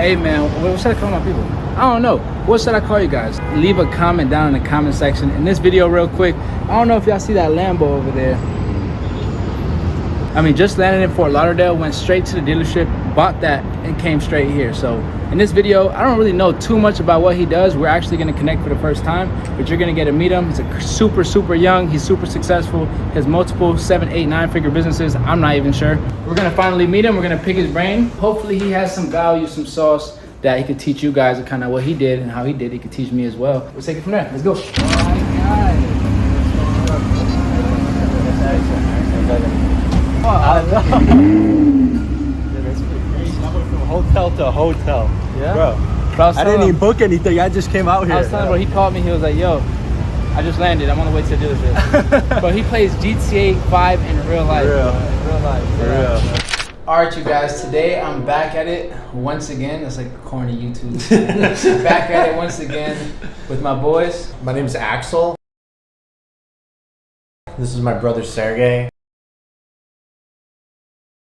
Hey man, what should I call my people? I don't know. What should I call you guys? Leave a comment down in the comment section. In this video real quick, I don't know if y'all see that Lambo over there. I mean, just landed in Fort Lauderdale, went straight to the dealership, bought that, and came straight here. So in this video, I don't really know too much about what he does. We're actually gonna connect for the first time, but you're gonna get to meet him. He's a super young, he's super successful, he has multiple 7, 8, 9-figure businesses. I'm not even sure. We're gonna finally meet him, we're gonna pick his brain. Hopefully he has some value, some sauce that he could teach you guys kind of what he did and how he did. He could teach me as well. We'll take it from there, let's go. I know. Yeah, that's pretty crazy. I went from hotel to hotel. Yeah? Bro, I didn't even book anything. I just came out here. I was telling him, he called me, he was like, yo, I just landed. I'm on the way to the dealership. But he plays GTA 5 in real life. For real. Real life. For real. All right, you guys, today I'm back at it once again. That's like corny YouTube. Back at it once again with my boys. My name is Axel. This is my brother Sergey.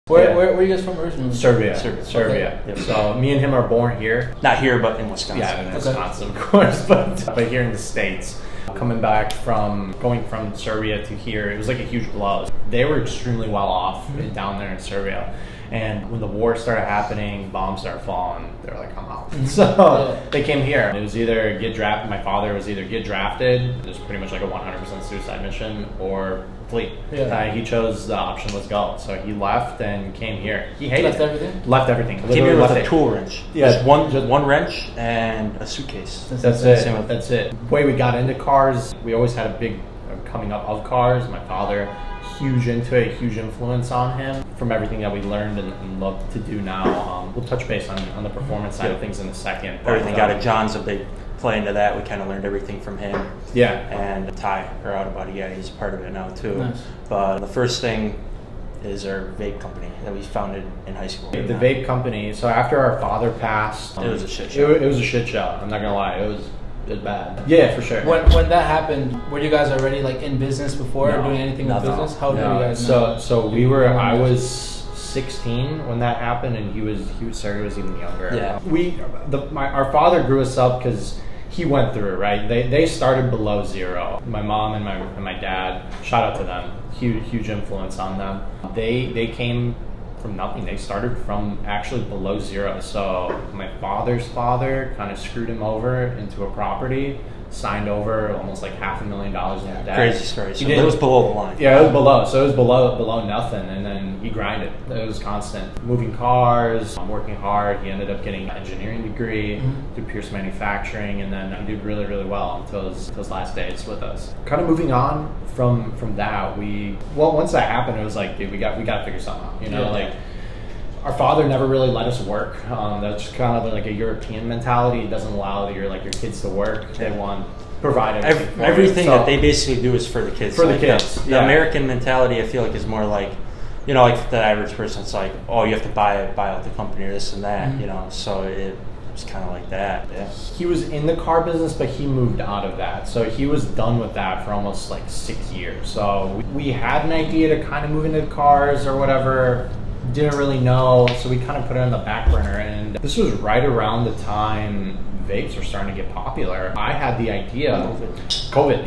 Where are you guys from originally? Serbia. Okay. Yep. So me and him are born here. Not here, but in Wisconsin. Yeah, in Wisconsin, of course, but here in the States. Coming back going from Serbia to here, it was like a huge blow. They were extremely well off down there in Serbia. And when the war started happening, bombs started falling, they were like, I'm out. So they came here. It was either get drafted. My father was either get drafted, it was pretty much like a 100% suicide mission, or flee. He chose the option was go. So he left and came here. He hated left everything? Left everything. Came here with a tool wrench. Yeah. Just one wrench and a suitcase. That's it. That's it. The way we got into cars, we always had a big coming up of cars. My father, huge into it, huge influence on him from everything that we learned and love to do now. We'll touch base on the performance side of things in a second. Everything got it. John's a big play into that. We kind of learned everything from him. Yeah. And Ty, our auto body, he's a part of it now too. Nice. But the first thing is our vape company that we founded in high school. The vape company. So after our father passed, it was a shit show. It was a shit show. I'm not gonna lie. It was bad. Yeah, for sure. When that happened, were you guys already like in business before or doing anything with business? How old were you guys now? So I was 16 when that happened, and Sergey was even younger. Yeah. Our father grew us up because he went through it, right? They started below zero. My mom and my dad, shout out to them, huge influence on them. They came from nothing. They started from actually below zero. So my father's father kind of screwed him over into a property, signed over almost like $500,000 in debt. Crazy story. So it was below the line. Yeah, it was below. So it was below nothing, and then he grinded. It was constant. Moving cars, working hard. He ended up getting an engineering degree through Pierce Manufacturing, and then he did really well until his last days with us. Kind of moving on from that, once that happened, it was like, dude, we got to figure something out. You know, like. Our father never really let us work. That's kind of like a European mentality. It doesn't allow your kids to work. They want provide everything that they basically do is for the kids. For the kids. The American mentality, I feel like, is more like, you know, like the average person. It's like, oh, you have to buy out the company or this and that. You know, so it's kind of like that. Yeah. He was in the car business, but he moved out of that. So he was done with that for almost like 6 years. So we had an idea to kind of move into cars or whatever. Didn't really know, so we kind of put it on the back burner. And this was right around the time vapes were starting to get popular. I had the idea. COVID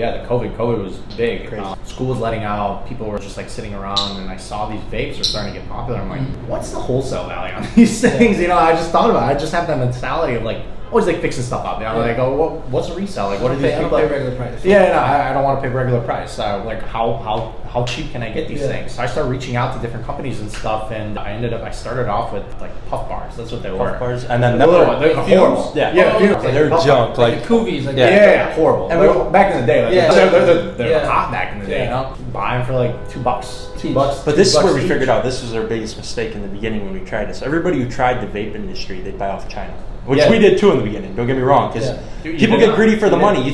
was big. School was letting out. People were just like sitting around, and I saw these vapes were starting to get popular. I'm like, what's the wholesale value on these things? You know, I just thought about it. I just have that mentality of like, always like fixing stuff up. You know, like, oh, what's a resale? Like, what are these people? I don't pay regular price. Yeah, no, I don't want to pay regular price. Like, how cheap can I get these things? So I started reaching out to different companies and stuff, and I started off with like puff bars. That's what they were. Puff bars, and then they're horrible. They're junk. Like Coovies, like yeah, horrible. And back in the day, they're hot back in the day. You Yeah. know, buy them for like $2. $2. But this is where we each. figured out this was our biggest mistake in the beginning when we tried this. Everybody who tried the vape industry, they'd buy off China, which we did too in the beginning. Don't get me wrong, because people get greedy for the money.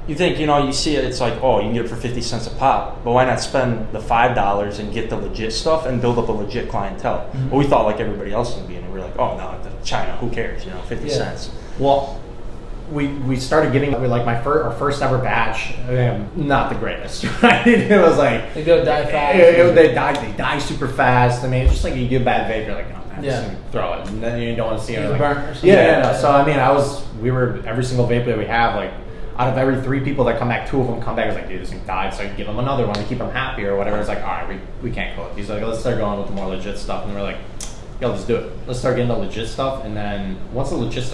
You think, you know, you see it, it's like, oh, you can get it for 50 cents a pop, but why not spend the $5 and get the legit stuff and build up a legit clientele? Well, we thought like everybody else in the beginning. We were like, oh no, China, who cares? You know, 50 cents. Well, we started getting like our first ever batch. Not the greatest, right? It was like they go die fast. They die super fast. I mean, it's just like you get a bad vape, you're like, oh, just throw it, and then you don't want to see it. Like, like, burnt or something. yeah. So I mean, we were every single vape that we have, like out of every 3 people that come back, 2 of them come back. I was like, dude, this thing died, so I give them another one to keep them happy or whatever. It's like, all right, we can't go with these. Like, let's start going with the more legit stuff, and we're like, yo, let's do it. Let's start getting the legit stuff, and then once the legit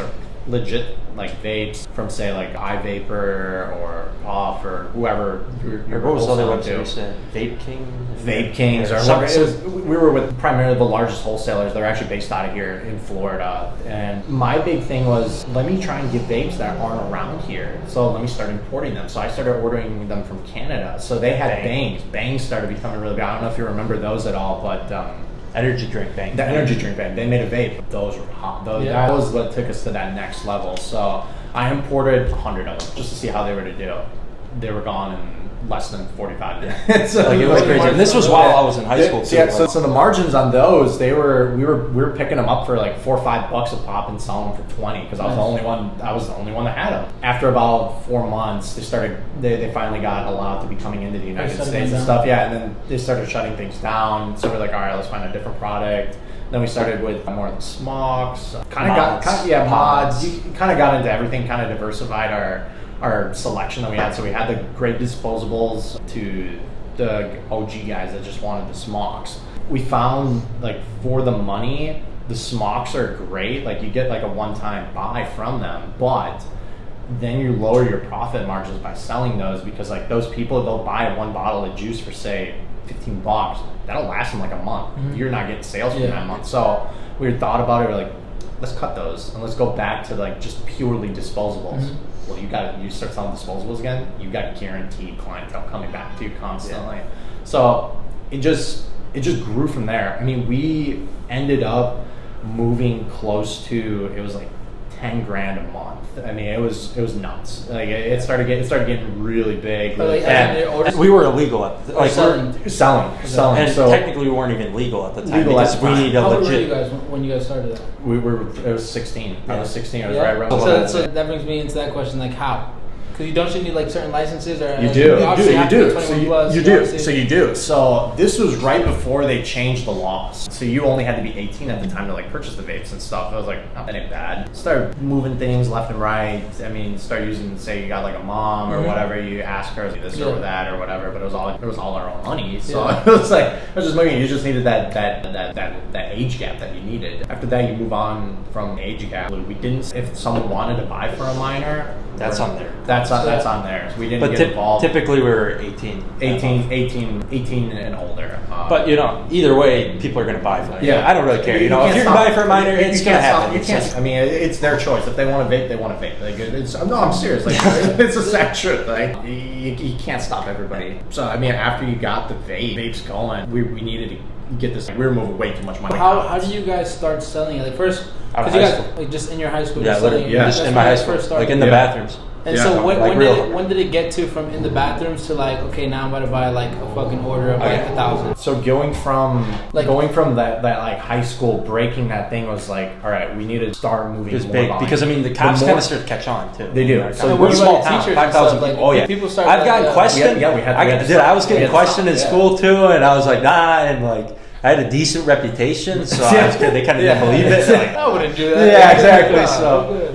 like vapes from say like iVapor or Puff or whoever what was the other website you said? Vape Kings or whatever. We were with primarily the largest wholesalers. They're actually based out of here in Florida. And my big thing was, let me try and get vapes that aren't around here. So let me start importing them. So I started ordering them from Canada. So they had bangs. Bangs started becoming really big. I don't know if you remember those at all, but energy drink bang. The energy drink bang. They made a vape. Those were hot. That was what took us to that next level. So I imported 100 of them just to see how they were to do. They were gone in less than 45 minutes. So like, it was crazy. And this was while I was in high school too. Yeah. So the margins on those, we were picking them up for like $4 or $5 a pop and selling them for 20 because I was the only one that had them. After about 4 months, they finally got allowed to be coming into the United States and stuff. Yeah, and then they started shutting things down. So we're like, all right, let's find a different product. Then we started with more of the smokes. Mods. You kind of got into everything. Kind of diversified our selection that we had. So we had the great disposables to the OG guys that just wanted the smokes. We found like for the money, the smokes are great. Like you get like a one-time buy from them, but then you lower your profit margins by selling those because like those people, they'll buy 1 bottle of juice for say $15. That'll last them like a month. Mm-hmm. You're not getting sales from that month. So we thought about it. We're like, let's cut those and let's go back to like just purely disposables. Mm-hmm. Well, you start selling disposables again, you got guaranteed clientele coming back to you constantly. Yeah. So it just grew from there. I mean, we ended up moving close to, it was like 10 grand a month. I mean, it was nuts. Like it started getting really big. Like, and we were illegal at the, like selling. And so technically we weren't even legal at the time because we need a legit. How old were you guys when you guys started that? It was 16. I was 16. I was right around. So that brings me into that question, like how? Because you need like certain licenses or you do. So this was right before they changed the laws. So you only had to be 18 at the time to like purchase the vapes and stuff. I was like, not that ain't bad. Start moving things left and right. I mean, start using, say you got like a mom or whatever, you ask her this or that or whatever, but it was all our own money. So it was like, I was just looking, you just needed that age gap that you needed. After that, you move on from age gap. We didn't, if someone wanted to buy for a minor, that's on there. That's on there. So we didn't get involved. Typically we were 18 and older. But either way, people are going to buy for it. Yeah, I don't really care. If you're going to buy for a minor, it's going to happen. You can't. I mean, it's their choice. If they want to vape, they want to vape. Like, I'm serious. Like, it's a sad truth. Like, you can't stop everybody. So I mean, after you got the vapes going, we needed to get this. We were moving way too much money. How do you guys start selling it? Like first, because you guys like just in your high school. Yeah, literally. Just in my high school, like in the bathrooms. And so when did it get to from in the bathrooms to like, okay, now I'm about to buy like a fucking order of like 1,000? So going from that like high school, breaking that thing was like, all right, we need to start moving. It's big because I mean the cops kind of start to catch on too. They do. So we're a small town, 5,000 people. Oh yeah, people start. I've gotten questioned. I was getting questioned in school too, and I was like, nah, and like. I had a decent reputation, so they kind of didn't believe it. Like, I wouldn't do that. Yeah, exactly.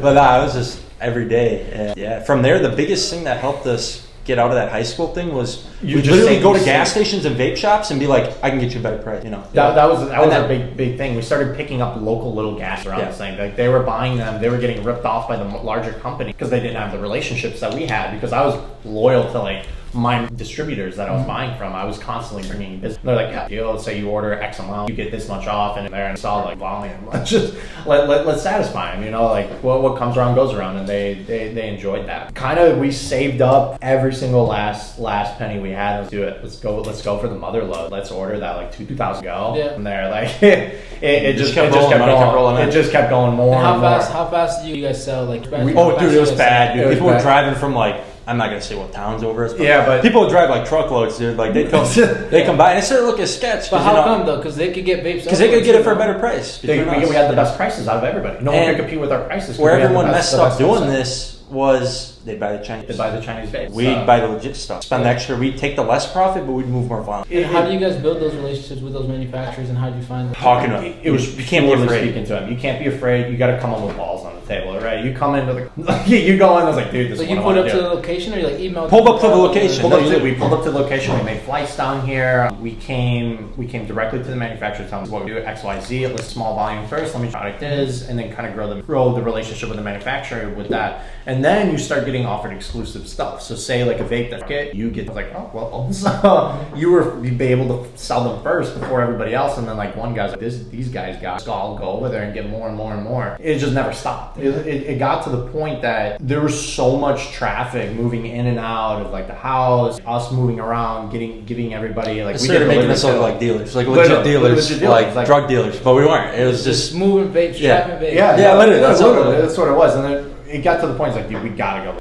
But I was just every day. And from there, the biggest thing that helped us get out of that high school thing was we'd literally go to gas stations and vape shops and be like, I can get you a better price. That was our big thing. We started picking up local little gas around this thing. Like they were buying them, they were getting ripped off by the larger company because they didn't have the relationships that we had. Because I was loyal to like my distributors that I was buying from. I was constantly bringing business. They're like, yeah, let's say you order X amount, you get this much off, and there and saw like volume. Let's just let's satisfy them. Like what comes around goes around, and they enjoyed that. Kind of, we saved up every single last penny we had. Let's do it. Let's go for the mother load. Let's order that like 2,000 go. Yeah. And there, like it just kept rolling. It just kept going more. And how fast did you guys sell? Like, dude, it was bad. Dude, people were driving from like. I'm not gonna say what towns over us, but people would drive like truckloads, dude. Like they come by and it started looking sketch. But how come though? Because they could get vapes. Because they could get it for a better price. We had the best prices out of everybody. No one could compete with our prices. Where everyone messed up doing this was they'd buy the Chinese. They buy the Chinese vapes. We'd buy the legit stuff. Spend the extra. We'd take the less profit, but we'd move more volume. And how do you guys build those relationships with those manufacturers, and how do you find them? Talking to them. You can't be afraid. Speaking to them. You can't be afraid. You got to come on with balls on the table, right? You come into the, you go in. I was like, dude, this is what I want to do. You pulled up to the location, or you like emailed? Pulled up to the location. We pulled up to the location. We made flights down here. We came directly to the manufacturer, telling us what we do, X, Y, Z. It was small volume first. Let me try what it is, and then kind of grow the relationship with the manufacturer with that. And then you start getting offered exclusive stuff. So say like a vape that you get like, oh well, so you'd be able to sell them first before everybody else, and then like one guy's like, these guys got, so I'll go over there and get more and more and more. It just never stopped. It got to the point that there was so much traffic moving in and out of like the house, us moving around, giving everybody like, we started making us look like dealers, like legit dealers, like drug dealers, but we weren't. It was just moving vapes, trapping vapes. Yeah, literally. That's what it was, and then it got to the point, it's like, dude, we gotta go.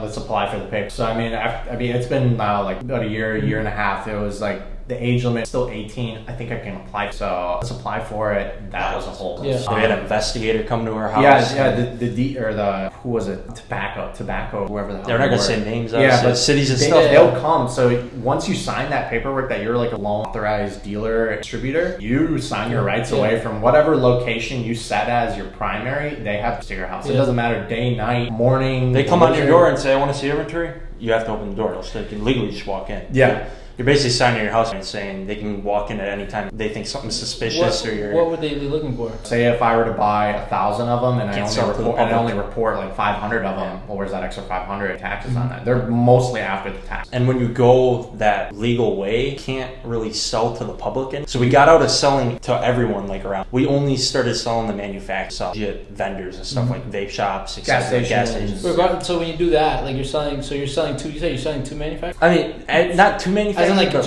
Let's apply for the paper. So I mean, it's been now like about a year and a half. It was like the age limit is still 18. I think I can apply. So let's apply for it. That was a whole. Yeah. So we had an investigator come to our house. Who was it? Tobacco, whoever the hell. They're not gonna say names. Yeah, but cities and stuff. They'll come. So once you sign that paperwork that you're like a loan authorized dealer distributor, you sign your rights away from whatever location you set as your primary. They have to your house. It doesn't matter day, night, morning. They come on your door and say, "I want to see inventory." You have to open the door. So they can legally just walk in. Yeah. You're basically signing your house and saying they can walk in at any time. They think something's suspicious What would they be looking for? Say if I were to buy 1,000 of them and I only report like 500 of them, well, where's that extra 500 taxes on that? They're mostly after the tax. And when you go that legal way, you can't really sell to the public. So we got out of selling to everyone like around. We only started selling the manufacturers, legit vendors and stuff like vape shops, gas stations. So when you do that, like you're selling two. You say you're selling two manufacturers. I mean, not two manufacturers. As in like a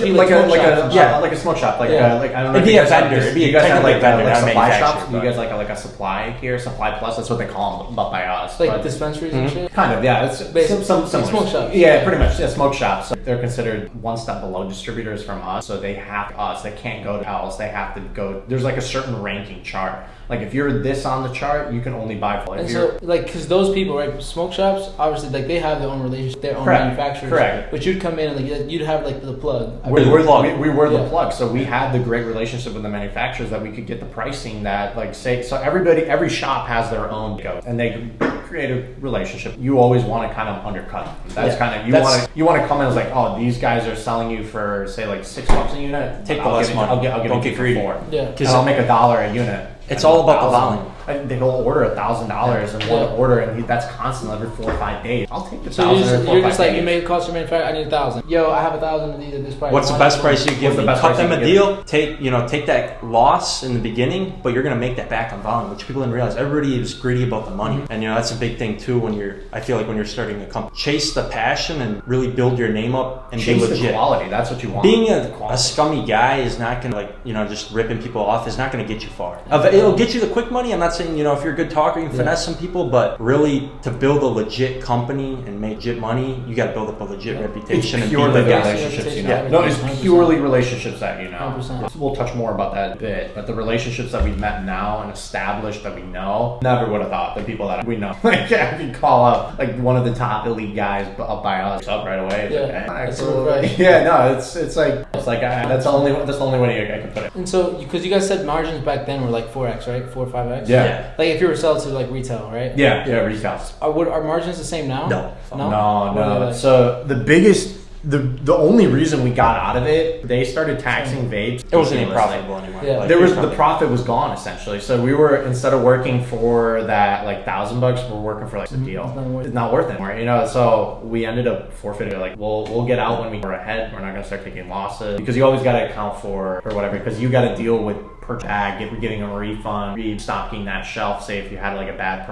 smoke shop, like I don't know. It'd be a vendor. It'd be you guys have like vendor, supply shops. You guys like a supply here, supply plus. That's what they call them, but by us. Like dispensaries and shit. Kind of, yeah. It's some smoke shops. Yeah, pretty much. Yeah, smoke shops. So they're considered one step below distributors from us, so they have us. They can't go to else. They have to go. There's like a certain ranking chart. Like if you're this on the chart, you can only buy for. And so, like, because those people, right, smoke shops, obviously, like they have their own relationship, their own manufacturers. Correct. But you'd come in and like you'd have like the plug. We were the plug, so we had the great relationship with the manufacturers that we could get the pricing that, like, say, so every shop has their own go, and they create a relationship. You always want to kind of undercut. That's kind of you want to come in as like, oh, these guys are selling you for say like $6 a unit. Take the less money. I'll give it for $4. Yeah, and I'll make $1 a unit. It's all about the volume. They'll order $1,000 in one order, and that's constant every 4 or 5 days. I'll take the 1,000. You're just like, you make a cost of manufacturer. I need 1,000. Yo, I have 1,000 of these at this price. What's the best price you give me? Cut them a deal. Take that loss in the beginning, but you're gonna make that back on volume, which people didn't realize. Everybody is greedy about the money, and that's a big thing too. I feel like when you're starting a company, chase the passion and really build your name up and chase be legit. The quality. That's what you want. Being a scummy guy is not gonna just ripping people off is not gonna get you far. It'll get you the quick money. I'm not saying if you're a good talker, you can finesse some people, but really to build a legit company and make legit money, you got to build up a legit reputation and purely the relationships. No, it's purely relationships that 100%. We'll touch more about that a bit, but the relationships that we've met now and established that we know, never would have thought the people that we know. Like if you call up like one of the top elite guys up by us up right away. It's like that's the only way I can put it. And so because you guys said margins back then were like 4x, right? 4 or 5x. Yeah. Like if you were selling to like retail, right? Yeah, retail. Are margins the same now? No. So the only reason we got out of it, they started taxing vapes. It wasn't even profitable anymore. Yeah. The profit was gone essentially. So we were, instead of working for that like $1,000, we're working for like the deal. It's not worth it anymore, So we ended up forfeiting. Like we'll get out when we're ahead. We're not gonna start taking losses because you always got to account for whatever, because you got to deal with per bag, getting a refund, restocking that shelf. Say if you had like a bad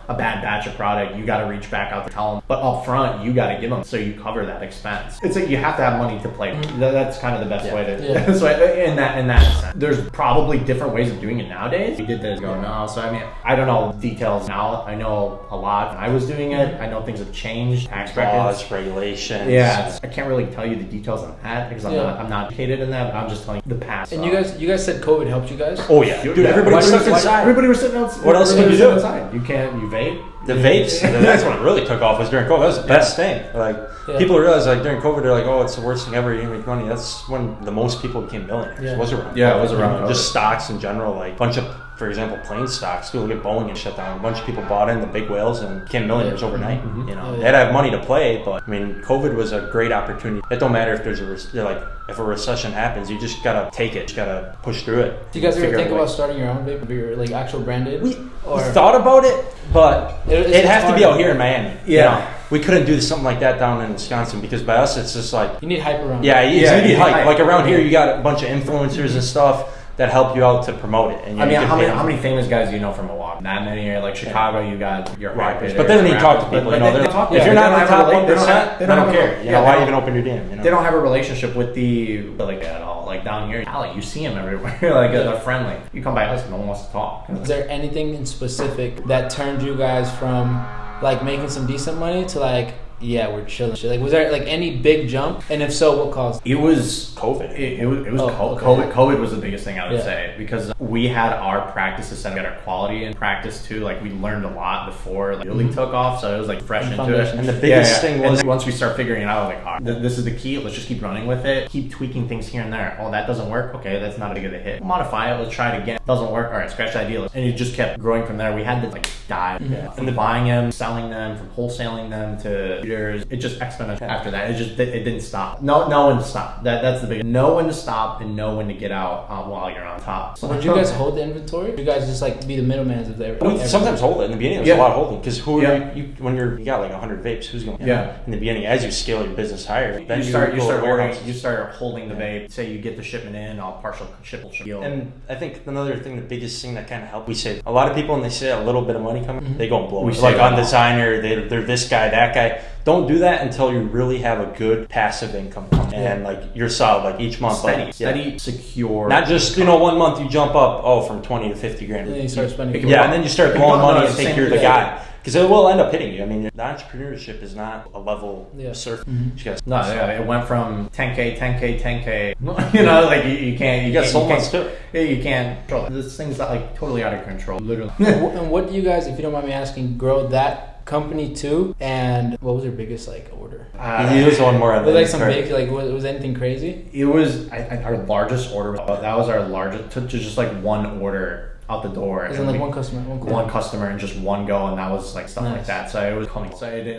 batch of product, you got to reach back out to tell them. But up front, you got to give them so you cover that expense. It's like you have to have money to play. That's kind of the best way to. Yeah. So in that sense, there's probably different ways of doing it nowadays. We did this no. So I mean, I don't know details now. I know a lot. When I was doing it, I know things have changed. Tax laws, regulations. Yeah, I can't really tell you the details on that because I'm not educated in that. But I'm just telling you the past. And you guys said COVID helped you guys? Oh yeah, dude. Everybody was stuck inside. Everybody was sitting outside. What else can you do? Inside. You vape. The vapes, that's when it really took off, was during COVID. That was the best thing. Like, people realize, like, during COVID, they're like, oh, it's the worst thing ever, you can make money. That's when the most people became millionaires. Yeah. It was around. Yeah, it was around. Just stocks in general, like, a bunch of, for example, plane stocks. Go look at Boeing and shut down. A bunch of people bought in the big whales and became millionaires overnight. You know, they had to have money to play, but I mean, COVID was a great opportunity. It don't matter if there's if a recession happens, you just gotta take it. You gotta push through it. Do you guys ever think about starting your own vape, your like actual branded? We thought about it, but it'd have to be out here in Miami. Yeah. You know? We couldn't do something like that down in Wisconsin because by us it's just like you need hype around. Yeah, you need hype. Like around here, you got a bunch of influencers and stuff that help you out to promote it. And I mean, how many famous guys do you know from Milwaukee? Not many. Like Chicago, you got your rappers. But then you talk to people. You know, if you're not in the top 1%, they don't care. You know, why even open your DM? You know? They don't have a relationship with like that at all. Like down here, Cali, you see them everywhere. Like they're friendly. You come by us, no one wants to talk. Is there anything in specific that turned you guys from like making some decent money to like, yeah, we're chilling? Like, was there like any big jump? And if so, what caused it? It was COVID. It was COVID. Okay. COVID was the biggest thing I would say, because we had our practices set, we had our quality in practice too. Like we learned a lot before like really took off, so it was like fresh into it. And the biggest thing was, once we start figuring it out, like, all right, this is the key. Let's just keep running with it. Keep tweaking things here and there. Oh, that doesn't work. Okay, that's not a big of a hit. Modify it. Let's try it again. Doesn't work. All right, scratch that deal. And it just kept growing from there. We had to like dive from buying them, selling them, from wholesaling them to leaders. It just exponential after that. It didn't stop. Know when to stop. That's the big. Know when to stop and know when to get out while you're on top. So would you guys hold the inventory? You guys just like be the middleman of there? We sometimes hold it. In the beginning, there's a lot of holding because when you got like 100 vapes, who's going? In the beginning, as you scale your business higher, then you start holding the vape. Say you get the shipment in, I'll partial ship. And I think another thing, the biggest thing that kind of helped, we say a lot of people when they see a little bit of money coming, they go and blow it. Like on designer, they're this guy, that guy. Don't do that until you really have a good passive income coming and like you're solid, like each month, steady, secure. Not just 1 month you jump up from 20 to 50 grand. And then you start spending. And then you start blowing money and think you're the guy. Because it will end up hitting you. I mean, the entrepreneurship is not a level surf. It went from 10K. You know, like you can't. You got so much too. You can't control it. This thing's not like totally out of control, literally. And what do you guys, if you don't mind me asking, grow that company too? And what was your biggest like order? He was one more. Was like some big, like was anything crazy? It was our largest order. That was our largest to just like one order out the door. Is it like one customer and just one go, and that was like stuff like that. So it was coming.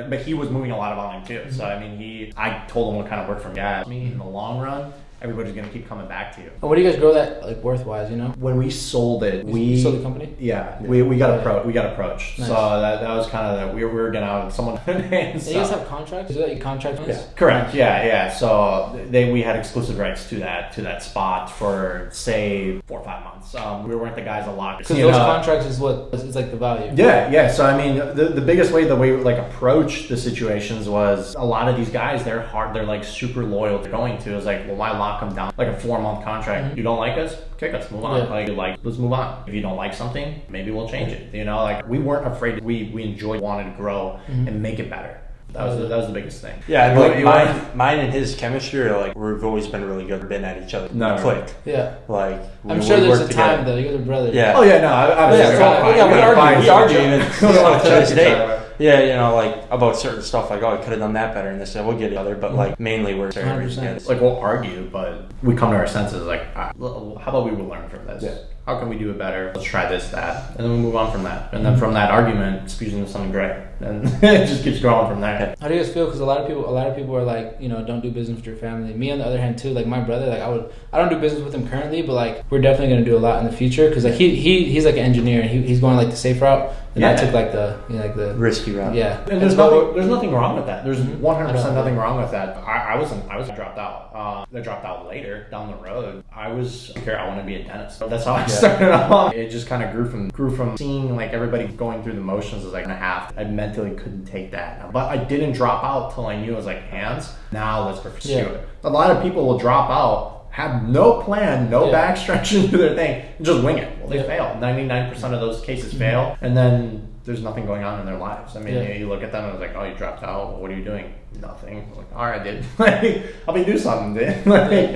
But he was moving a lot of volume too. So I mean, I told him what kind of worked for me in the long run. Everybody's gonna keep coming back to you. And what do you guys grow that like worth-wise? You know, when we sold it, we sold the company. Yeah, we got approached. Nice. So that was kind of we were getting out of someone. And you guys have contracts? Is that your contract? Yeah, correct. Yeah. So we had exclusive rights to that spot for say 4 or 5 months. We weren't the guys a lot because those contracts is what it's like the value. Yeah. So I mean, the biggest way we like approached the situations was a lot of these guys, they're like super loyal to going to. Is like, well, why lock them down like a 4-month contract? You don't like us, kick us, move on. Let's move on. If you don't like something, maybe we'll change it. You know, like we weren't afraid. We enjoyed, wanted to grow and make it better. That was the biggest thing. Yeah, like mine and his chemistry are like, we've always been really good. Been at each other. Click. Yeah. Like I'm sure there's a time though. You guys are brothers. Yeah. Oh yeah. No. We argue even to this day. Yeah, you know, like about certain stuff, like, oh, I could have done that better, and this, we'll get each other, but like mainly we're 100%. Like we'll argue, but we come to our senses. Like, how about we will learn from this? Yeah. How can we do it better? Let's try this, that, and then we move on from that. And then from that argument, it spews into something great, and it just keeps growing from there. How do you guys feel? Because a lot of people are like, you know, don't do business with your family. Me on the other hand too, like my brother, like I don't do business with him currently, but like we're definitely gonna do a lot in the future because like he's like an engineer and he's going like the safe route, and I took like the risky route. Yeah, and there's nothing wrong with that. There's 100% nothing wrong with that. I dropped out. I dropped out later down the road. I want to be a dentist. So that's how I started off. It just kind of grew from seeing like everybody going through the motions as like a half. I mentally couldn't take that, but I didn't drop out till I knew it was like hands. Now let's pursue it. A lot of people will drop out, have no plan, no backstretching to their thing, and just wing it. Well, they fail. 99% of those cases fail, and then there's nothing going on in their lives. I mean, you look at them and it's like, oh, you dropped out. What are you doing? Nothing. I'm like, all right, dude. Help me do something, dude.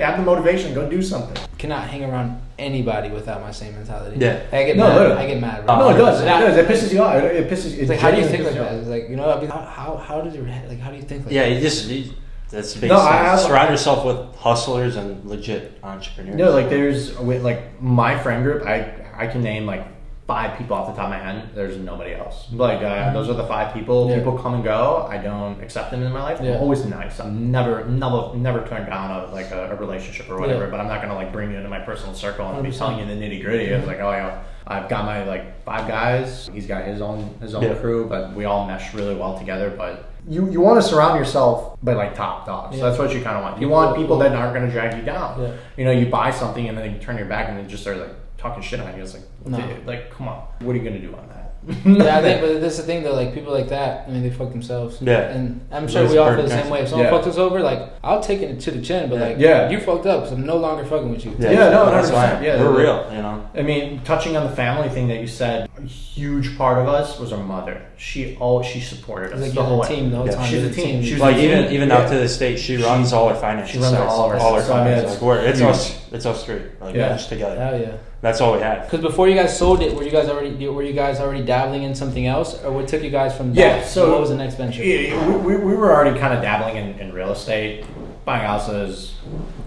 Have the motivation. Go do something. cannot hang around anybody without my same mentality. Yeah. I get No, mad. literally. I get mad. Bro. No, it does. It does. It pisses you off. It pisses. It's like, how do you think like that? It's like, you know, I mean, how does your head, like, how do you think like that? That's the big No, thing. Surround yourself with hustlers and legit entrepreneurs. No, like there's like my friend group. I can name like 5 people off the top of my head. There's nobody else. Like those are the 5 people. Yeah. People come and go. I don't accept them in my life. Yeah. I'm always nice. I'm never turned down a relationship or whatever. Yeah. But I'm not gonna like bring you into my personal circle and be 100%. telling you the nitty gritty. It's like, oh yeah, I've got my like 5 guys. He's got his own crew, but we all mesh really well together. But you want to surround yourself by like top dogs. Yeah. That's what you kind of want. You want people that aren't going to drag you down. Yeah. You know, you buy something and then you turn your back and they just start like talking shit on you. It's like, No. dude, like, come on, what are you going to do on that? Yeah, I think, but that's the thing though. Like people like that, I mean, they fuck themselves. Yeah. And I'm sure we all feel the same way. If someone Yeah. fucks us over, like I'll take it to the chin, but like, Yeah. you fucked up, so I'm no longer fucking with you. Yeah, no, that's 100%. why Yeah, we're yeah. real, you know. I mean, touching on the family thing that you said, a huge part of us was our mother. She supported us It's like the you're whole a team the whole Yeah. time. She's You're a team. She's Like a even team. even Yeah. up to this date, she runs all our finances. She runs all our all our stuff. So, I mean, finances. it's Like, huge. it's us 3. Like Yeah. we're just together. Hell yeah. That's all we had. Because before you guys sold it, were you guys already dabbling in something else, or what took you guys from that? Yeah, so what was the next venture? We were already kind of dabbling in real estate, buying houses,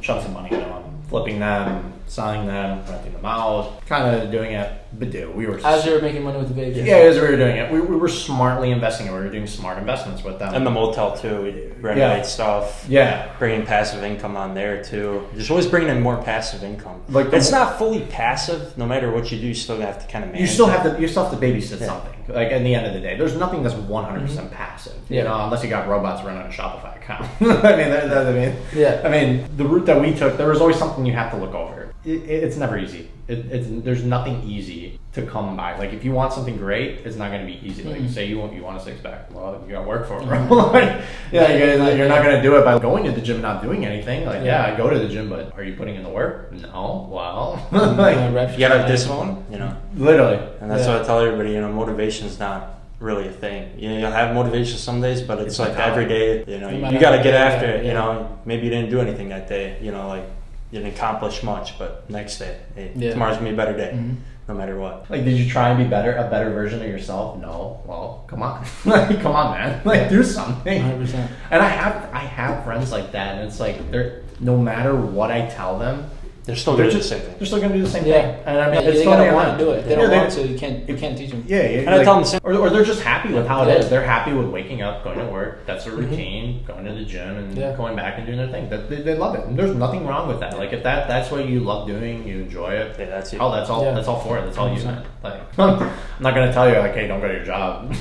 chunks of money into them, flipping them, selling them, renting them out, kind of doing it. But dude, we were As you were making money with the baby. yeah, as we were doing it, we were smartly investing it. We were doing smart investments with them. And the motel too. We renovate Yeah. stuff. Yeah. Bringing passive income on there too. Just always bringing in more passive income. Like it's not fully passive. No matter what you do, you still have to kind of manage. You still it. have to babysit something. Like at the end of the day, there's nothing that's 100% passive. You Yeah. know, unless you got robots running a Shopify account. I mean, Yeah. I mean, the route that we took, there was always something you have to look over. It's never easy. There's nothing easy to come by. Like if you want something great, it's not going to be easy. Like say you want a 6-pack, well, you got to work for it, bro. Like, yeah, you're not going to do it by going to the gym, not doing anything. Like I go to the gym, but are you putting in the work? No. Well, like, You gotta have discipline, you know. literally. And that's what I tell everybody. You know, motivation's not really a thing. You know, you'll have motivation some days, but it's like every day. You know, you got to get after it. You know, maybe you didn't do anything that day. You know, like you didn't accomplish much, but next day, hey, tomorrow's gonna be a better day, no matter what. Like, did you try and be a better version of yourself? No. Well, come on, like, come on, man, like, do something. 100%. And I have friends like that, and it's like they're no matter what I tell them, They're still gonna do the same thing. Still going to do the same Yeah. thing. And I mean, Yeah, it's they totally gotta want fine. to do it. They Yeah, don't want to. You can't teach them. Yeah, And I tell them the same. or they're just happy with how it Yeah. is. They're happy with waking up, going to work. That's a routine. Going to the gym and going back and doing their thing. They love it. And there's nothing wrong with that. Like if that's what you love doing, you enjoy it. Yeah, that's it. Oh, that's all. Yeah. That's all for it. That's all you. 100%. Like I'm not gonna tell you like, hey, don't go to your job.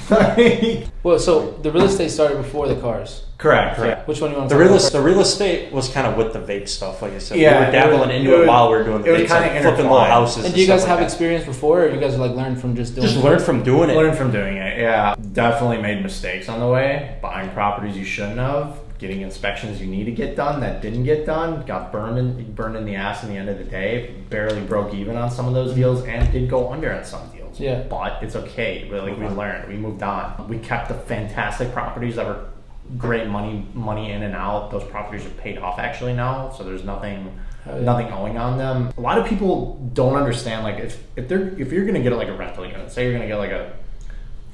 Well, so the real estate started before the cars. Correct. Correct. Which one do you want The to real, talk about? the real estate was kind of with the vape stuff, like I said. Yeah, we were dabbling into it while we were doing the it was vape kinda stuff, flipping little intertwined. houses. And do you guys stuff have like that. experience before, or you guys like learned from just doing Just it? learn from doing it. Learn from doing it. Yeah, definitely made mistakes on the way. Buying properties you shouldn't have. Getting inspections you need to get done that didn't get done. Got burned in the ass in the end of the day. Barely broke even on some of those deals and did go under on some deals. Yeah. But it's okay. We learned. We moved on. We kept the fantastic properties that were great money in and out. Those properties are paid off actually now, so there's nothing owing on them. A lot of people don't understand, like if you're gonna get like a rental unit, say you're gonna get like a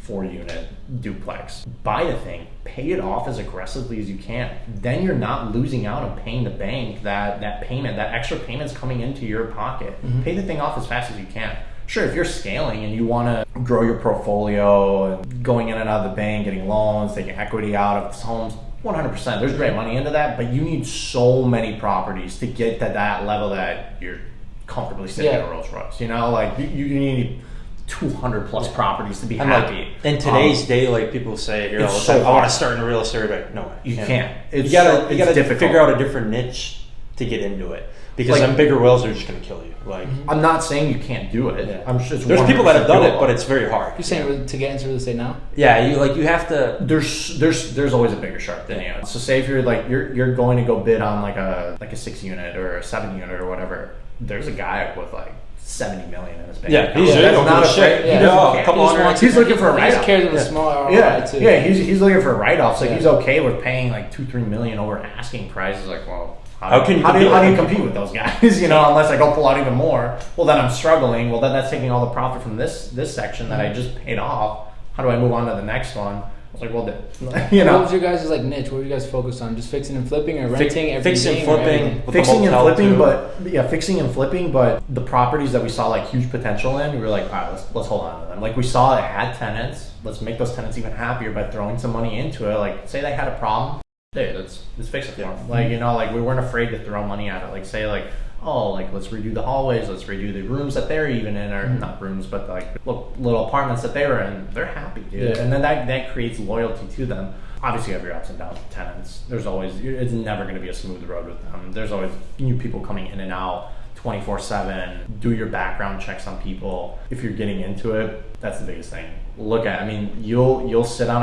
4-unit duplex, buy the thing, pay it off as aggressively as you can. Then you're not losing out on paying the bank that payment, that extra payment's coming into your pocket. Pay the thing off as fast as you can. Sure, if you're scaling and you want to grow your portfolio and going in and out of the bank, getting loans, taking equity out of homes, 100%, there's great money into that, but you need so many properties to get to that level that you're comfortably sitting in a Rolls Royce. You know, like you need 200 plus properties to be And happy. like in today's day, like people say here all the it's time, so I want hard. to start in real estate. Like, no way. You can't. You gotta difficult. figure out a different niche to get into it. Because Like- them bigger wells are just gonna kill you. Like I'm not saying you can't do it. Yeah. I'm sure it's there's people that have done it, doable. but it's very hard. You're saying to get into real estate now? Yeah, you have to. There's always a bigger shark than you. So say if you're like you're going to go bid on like a 6-unit or a 7-unit or whatever. There's a guy with like 70 million in his bank. Yeah, account. he's That's not not a shit. He Yeah. doesn't No, care. a couple He just hundred. wants- He's looking for a He write-off. just cares of a small ROI too. Yeah, he's looking for a write-off. So Yeah. he's okay with paying like 2-3 million over asking prices. Like, well, How can you how do you compete with those guys? You know, unless I go pull out even more. Well, then I'm struggling. Well, then that's taking all the profit from this section that I just paid off. How do I move on to the next one? I was like, well, you know. What was your guys' like niche? What were you guys focused on? Just fixing and flipping, or renting everything? Fixing, flipping, fixing and flipping, but fixing and flipping. But the properties that we saw like huge potential in, we were like, all right, let's hold on to them. Like we saw it had tenants. Let's make those tenants even happier by throwing some money into it. Like say they had a problem, hey, let's fix it for them. Like you know, like we weren't afraid to throw money at it. Like say like, oh, like let's redo the hallways, let's redo the rooms that they're even in, or not rooms, but like little apartments that they were in. They're happy, dude. And then that creates loyalty to them. Obviously, you have your ups and downs with tenants. There's always, it's never going to be a smooth road with them. There's always new people coming in and out 24/7. Do your background checks on people. If you're getting into it, that's the biggest thing. Look at, I mean, you'll sit on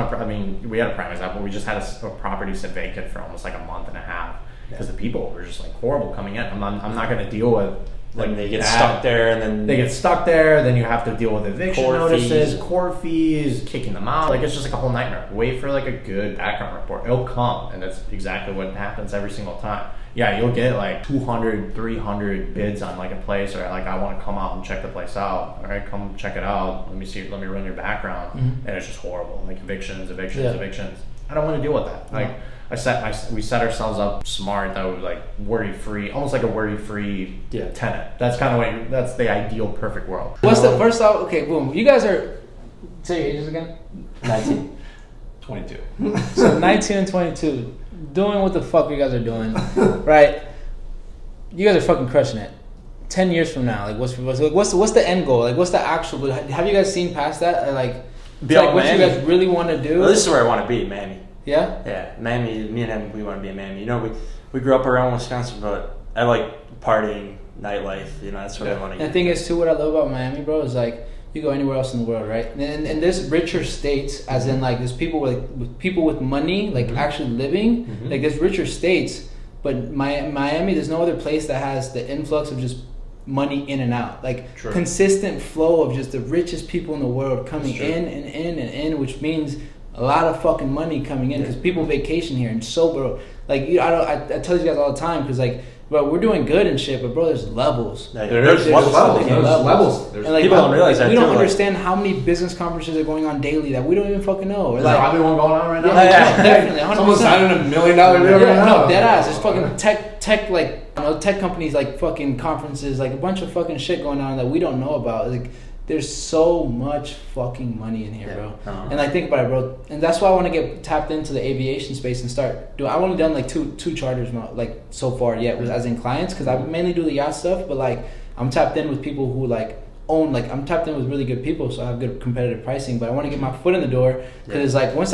we had a prime example. We just had a property sit vacant for almost like a month and a half. Because the people were just like horrible coming in. I'm not going to deal with like they get stuck there, and then they get stuck there. Then you have to deal with eviction notices, court fees, kicking them out. Like it's just like a whole nightmare. Wait for like a good background report. It'll come, and that's exactly what happens every single time. Yeah, you'll get like 200, 300 bids on like a place, or like I want to come out and check the place out. All right, come check it out. Let me see. Let me run your background, and it's just horrible. Like evictions. I don't want to deal with that. Like. We set ourselves up smart that was like worry free, almost like a worry free tenant. That's kind of that's the ideal perfect world. What's the first off? Okay, boom. You guys are, say your ages again. 19, 22. So 19 and 22, doing what the fuck you guys are doing, right? You guys are fucking crushing it. 10 years from now, like what's the end goal? Like what's the actual? Have you guys seen past that? Or like, like what you guys really want to do? Well, this is where I want to be, Miami. Yeah? Yeah, Miami, me and him, we want to be in Miami. You know, we grew up around Wisconsin, but I like partying, nightlife, you know, that's what I want to get. The thing is, too, what I love about Miami, bro, is like, you go anywhere else in the world, right? And there's richer states, as in like, there's people with money, like actually living, like there's richer states, but Miami, there's no other place that has the influx of just money in and out, like consistent flow of just the richest people in the world coming in and in and in, which means a lot of fucking money coming in because people vacation here. And so, bro, like I tell you guys all the time because like, bro, we're doing good and shit, but bro, there's levels. There's levels. And like, people don't realize that. We don't understand how many business conferences are going on daily that we don't even fucking know. There's probably one going on right now. Yeah, definitely. 100%. Someone's signing $1 million deal right now. No, dead ass. There's fucking tech like, you know, tech companies like fucking conferences, like a bunch of fucking shit going on that we don't know about. Like, there's so much fucking money in here, bro. And like, think about it, bro. And that's why I want to get tapped into the aviation space and start doing. I've only done like two charters, like so far yet, as in clients, because I mainly do the yacht stuff. But like, I'm tapped in with people who like own. Like, I'm tapped in with really good people, so I have good competitive pricing. But I want to get my foot in the door because like once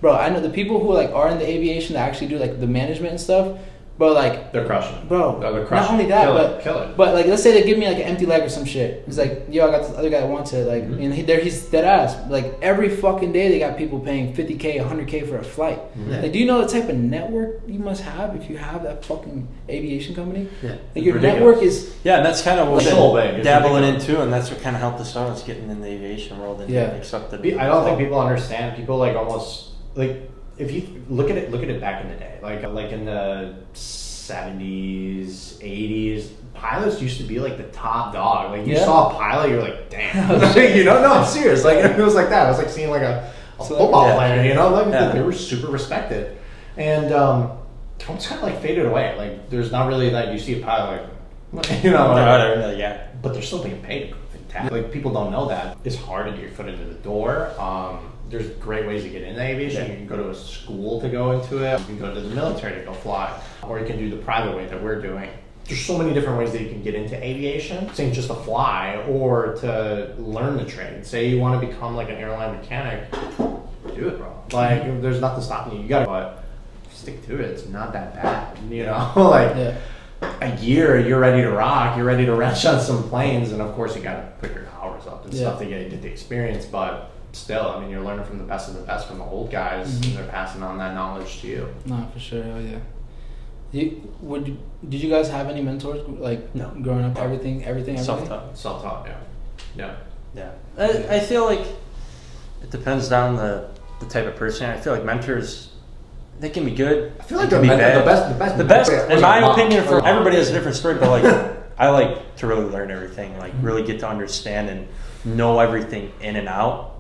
bro, I know the people who like are in the aviation that actually do like the management and stuff. Bro, like they're crushing it. Bro, they're crushing not only it. that, Kill it. But like, let's say they give me like an empty leg or some shit. It's like, yo, I got this other guy that wants it. Like, and he's dead ass. Like every fucking day, they got people paying $50K, $100K for a flight. Like, do you know the type of network you must have if you have that fucking aviation company? Yeah, like your network is. Yeah, and that's kind of what we've been dabbling into, and that's what kind of helped us out. Is getting in the aviation world and accepted. I don't think people understand. People like almost like if you look at it back in the day, like in the 70s, 80s, pilots used to be like the top dog. Like you saw a pilot, you're like, damn. You know, no, I'm serious. Like it was like that. It was like seeing like a football player. You know, like they were super respected, and it's kind of like faded away. Like there's not really that you see a pilot, like, you know, but they're still being paid. Like people don't know that it's hard to get your foot into the door. There's great ways to get into aviation. You can go to a school to go into it. You can go to the military to go fly. Or you can do the private way that we're doing. There's so many different ways that you can get into aviation. Saying just to fly or to learn the trade. Say you want to become like an airline mechanic, do it, bro. Like there's nothing stopping you. You gotta, but stick to it. It's not that bad, you know. Like a year, you're ready to rock. You're ready to wrench on some planes, and of course you gotta put your hours up and stuff to get the experience. But still, I mean, you're learning from the best of the best from the old guys, and they're passing on that knowledge to you. No, for sure. Hell yeah. Did you guys have any mentors like growing up? Everything. Self-taught. Yeah. I feel like it depends on the type of person. I feel like mentors they can be good. I feel like they can be bad. the best. In my opinion, for everybody has a different story, but like I like to really learn everything, like really get to understand and know everything in and out.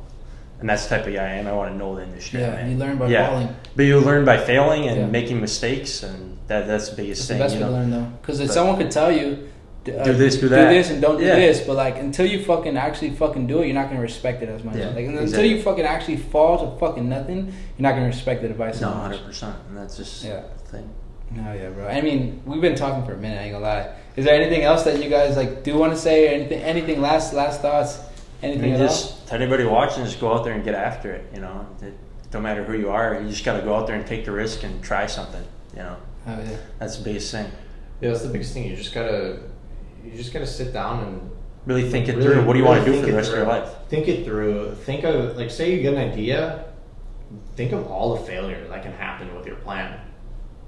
And that's the type of guy I am. I want to know the industry. Yeah, you learn by falling. But you learn by failing and making mistakes, and that's the biggest thing. That's the best way to learn, though. Because someone could tell you, do this, do that. Do this, and don't do this. But like until you fucking actually fucking do it, you're not gonna respect it as much. Yeah, like until you fucking actually fall to fucking nothing, you're not gonna respect the advice. No, 100%. And that's just the thing. No, yeah, bro. I mean, we've been talking for a minute. I ain't gonna lie. Is there anything else that you guys like do want to say, or anything last thoughts? Anything just to anybody watching, just go out there and get after it. You know, it don't matter who you are. You just got to go out there and take the risk and try something. You know, that's the biggest thing. Yeah, that's the biggest thing. You just gotta sit down and really think it through. What do you want to do for the rest of your life? Think it through. Think of, like, say you get an idea. Think of all the failure that can happen with your plan.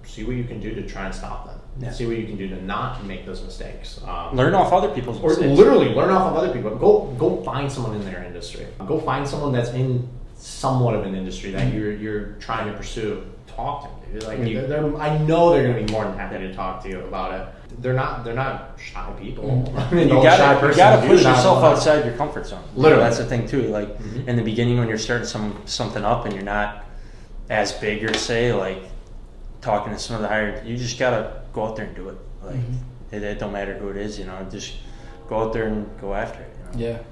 See what you can do to try and stop them. Yeah. See what you can do to not make those mistakes. Learn off other people's mistakes. Or literally learn off of other people. Go find someone in their industry. Go find someone that's in somewhat of an industry that you're trying to pursue. Talk to them. Like I know they're going to be more than happy to talk to you about it. They're not shy people. I mean, you gotta push yourself outside your comfort zone. Literally, that's the thing too. Like in the beginning, when you're starting something up and you're not as big, or say like talking to some of the higher, you just gotta go out there and do it. Like it don't matter who it is, you know. Just go out there and go after it. You know? Yeah,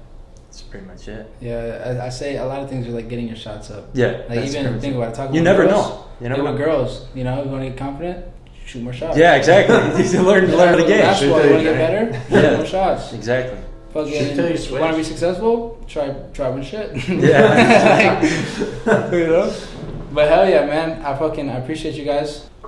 that's pretty much it. Yeah, I say a lot of things are like getting your shots up. Yeah, like even think about it. Talking you about never girls, know. You know, with girls, you know, you want to get confident. Shoot more shots. Yeah, exactly. learn the game. That's why you want to get better. Shoot more shots. Exactly. Fucking, want to be successful? Try one shit. Yeah. You know. But hell yeah, man! I appreciate you guys.